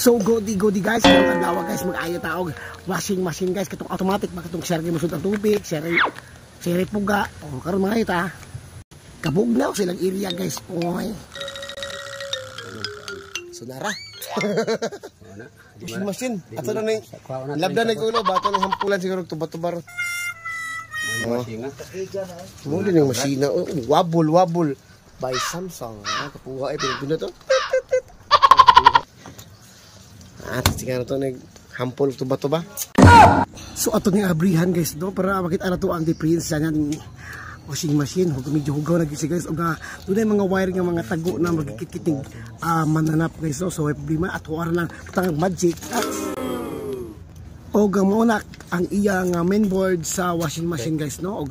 So godi guys, ang adlaw guys mag-ayo taog washing machine guys katong automatic ba katong share musud ang tubig, share puga. O karon mga ita. Kabugnaw silang area guys. Oy. Sunara. Washing machine. Ato na ning labda nag ulo bato ng hampulan siguro tuba-tubar. Mo din yung machine. Wobble by Samsung. Kapuha ay pinagpindot to. Tingnan to nag hampol tuba-tuba. So ato ni abrihan guys no para makita na to ang difference niya ng washing machine. Huwag medyo hugaw na guys guys. Doon mga wire nga mga tago na magkikit-kiting mananap guys no. So may problema at huwag lang patang magic. O muna ang iyang mainboard sa washing machine guys no. O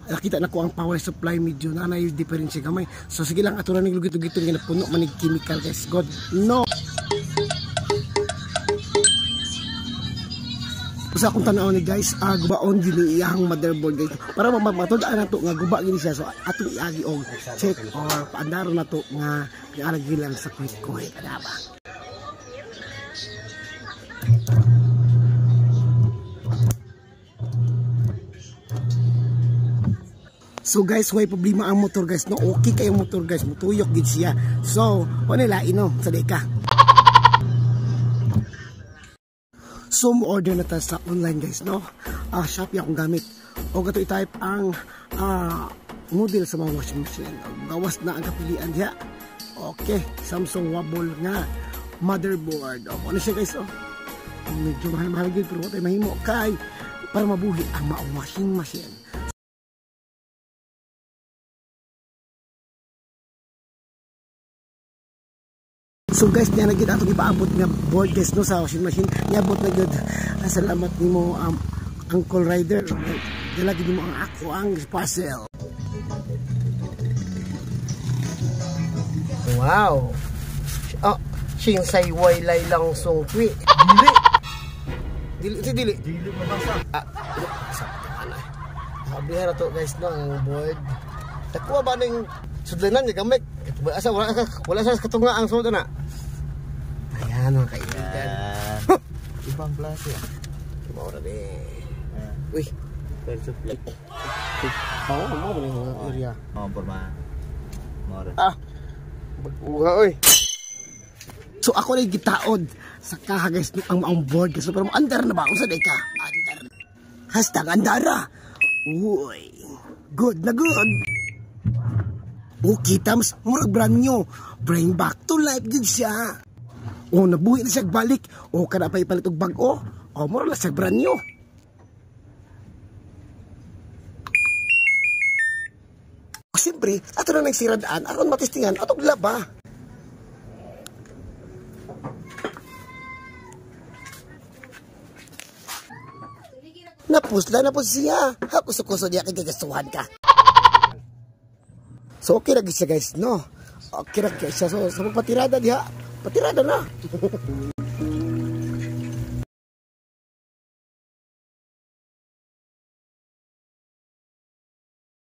nakita na ko ang power supply medyo na na yung difference gamay. So sige lang ato na nilugit-ugito nga puno manig chemical guys. God no. Sa akong tanaw ni guys, gubaon gini iyang motherboard guys. Para matudaan nato nga guba gini siya. So atong iagi og check or paandaro nato nga ialagi lang sa quick kada ba. So guys, way problema ang motor guys no. Okay kay motor guys, mutuyok gid siya. So, wala inom sa deka. So, order na tayo sa online guys, no? Shopee akong gamit. O gato i-type ang model sa mga washing machine. Gawas na ang kapilian diya. Okay, Samsung Wobble nga motherboard. O, ano siya guys, medyo mahal-mahal din, pero tayo mahimo kay para mabuhi ang mga washing machine. So guys, niya na gid atong ipaabot nga board guys no sa washing machine. Niabot na gid. Salamat nimo Uncle Rider. Dala gid mo ang ako ang parcel. Wow. Sing say waylay lang sungkwi. Dili mabasa. Sabi na to guys no ang board. Takwa ba ning sudlanan niya gamit? Asa wala sa katunga ang sulod na. Ayan mga kaibigan. Ibang klase ah. Maura din. Uy. Mau ba yung area? Porma. Maura. Buha oy. So ako rin gitaod sa kaha guys ang maong board guys. Pero andar na ba? Kung sa deka? Andar. Hashtag andara. Uy. Good na good. Okay, tams, murag brand new. Bring back to life good siya. Nabuhi na siya balik. Kada pa ipalit og bag-o. Murag na siya brand new. Siyempre, ato na nagsiradaan. Aron matistingan, atog laba. Napusla na po siya. Hakuso-kuso niya kagagasuhan ka. So okay lagi siya guys no. Okay lagi siya. So patirada diha. Patirada na.